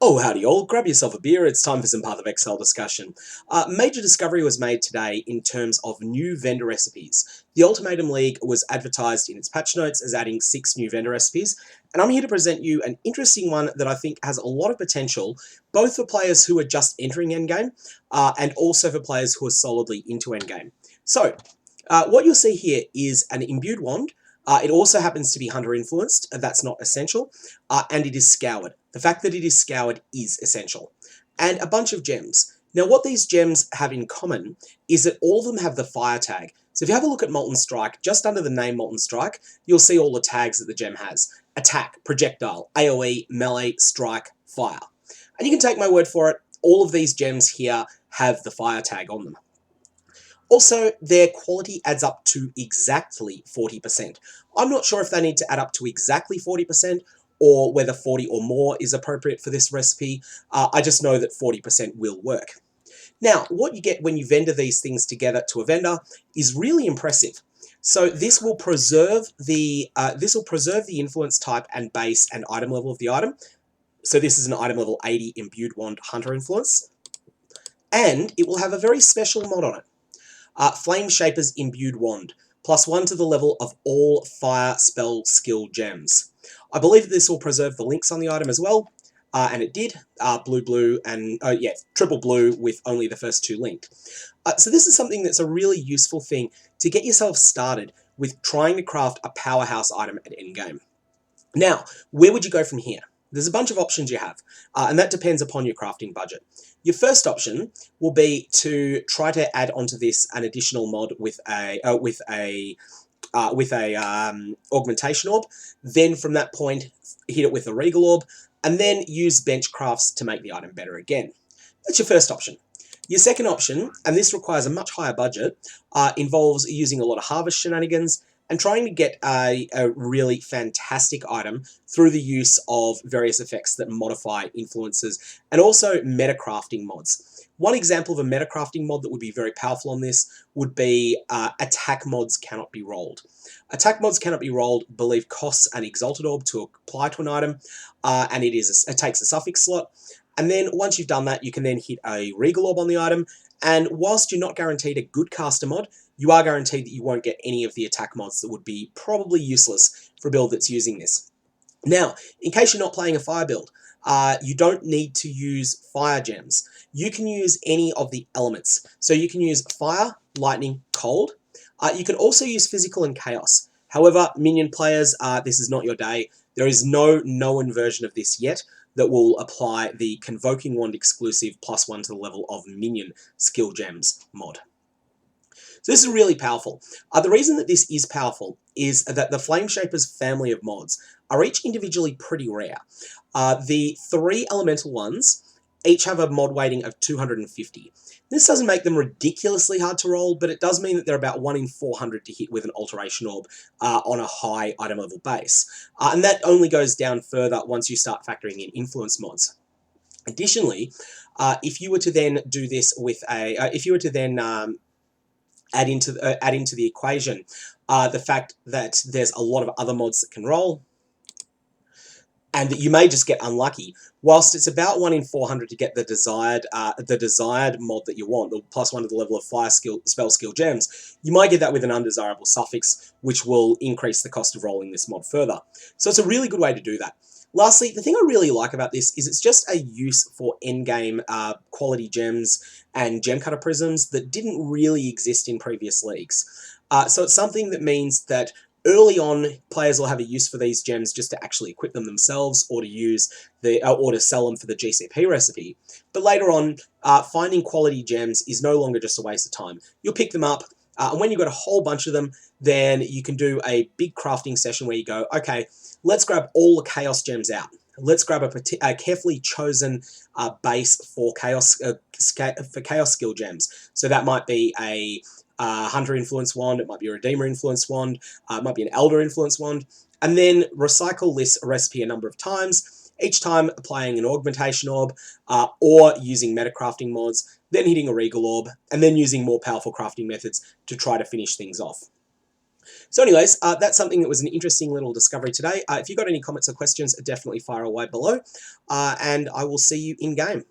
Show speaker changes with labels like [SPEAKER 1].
[SPEAKER 1] Oh, howdy all. Grab yourself a beer. It's time for some Path of Exile discussion. Major discovery was made today in terms of new vendor recipes. The Ultimatum League was advertised in its patch notes as adding 6 new vendor recipes, and I'm here to present you an interesting one that I think has a lot of potential, both for players who are just entering Endgame, and also for players who are solidly into Endgame. So, what you'll see here is an imbued wand. It also happens to be Hunter influenced, that's not essential, and it is scoured. The fact that it is scoured is essential. And a bunch of gems. Now what these gems have in common is that all of them have the fire tag. So if you have a look at Molten Strike, just under the name Molten Strike, you'll see all the tags that the gem has. Attack, projectile, AoE, melee, strike, fire. And you can take my word for it, all of these gems here have the fire tag on them. Also, their quality adds up to exactly 40%. I'm not sure if they need to add up to exactly 40% or whether 40 or more is appropriate for this recipe. I just know that 40% will work. Now, what you get when you vendor these things together to a vendor is really impressive. So this will preserve the influence type and base and item level of the item. So this is an item level 80 imbued wand hunter influence, and it will have a very special mod on it. Flame Shaper's Imbued Wand, +1 to the level of all fire spell skill gems. I believe that this will preserve the links on the item as well, and it did. Blue, and triple blue with only the first 2 linked. So this is something that's a really useful thing to get yourself started with trying to craft a powerhouse item at endgame. Now, where would you go from here? There's a bunch of options you have, and that depends upon your crafting budget. Your first option will be to try to add onto this an additional mod with a augmentation orb. Then from that point, hit it with a regal orb, and then use bench crafts to make the item better again. That's your first option. Your second option, and this requires a much higher budget, involves using a lot of harvest shenanigans and trying to get a really fantastic item through the use of various effects that modify influences, and also metacrafting mods. One example of a metacrafting mod that would be very powerful on this would be attack mods cannot be rolled. Attack mods cannot be rolled, believe costs an exalted orb to apply to an item, and it takes a suffix slot. And then once you've done that, you can then hit a regal orb on the item, and whilst you're not guaranteed a good caster mod, you are guaranteed that you won't get any of the attack mods that would be probably useless for a build that's using this. Now, in case you're not playing a fire build, you don't need to use fire gems. You can use any of the elements. So you can use fire, lightning, cold. You can also use physical and chaos. However, minion players, this is not your day. There is no known version of this yet that will apply the Convoking Wand exclusive +1 to the level of minion skill gems mod. So this is really powerful. The reason that this is powerful is that the Flame Shaper's family of mods are each individually pretty rare. The 3 elemental ones each have a mod weighting of 250. This doesn't make them ridiculously hard to roll, but it does mean that they're about 1 in 400 to hit with an Alteration Orb on a high item level base. And that only goes down further once you start factoring in influence mods. Additionally, if you were to then do this with a, add into the equation the fact that there's a lot of other mods that can roll, and that you may just get unlucky. Whilst it's about 1 in 400 to get the desired mod that you want, the +1 to the level of fire spell skill gems, you might get that with an undesirable suffix, which will increase the cost of rolling this mod further. So it's a really good way to do that. Lastly, the thing I really like about this is it's just a use for endgame quality gems and gem cutter prisms that didn't really exist in previous leagues. So it's something that means that early on, players will have a use for these gems just to actually equip them themselves, or to use or to sell them for the GCP recipe. But later on, finding quality gems is no longer just a waste of time. You'll pick them up, and when you've got a whole bunch of them, then you can do a big crafting session where you go, okay, let's grab all the chaos gems out. Let's grab a carefully chosen base for chaos skill gems. So that might be a Hunter influence wand, it might be a Redeemer influence wand, it might be an Elder influence wand, and then recycle this recipe a number of times, each time applying an augmentation orb, or using metacrafting mods, then hitting a regal orb, and then using more powerful crafting methods to try to finish things off. So anyways, that's something that was an interesting little discovery today. If you've got any comments or questions, definitely fire away below, and I will see you in game.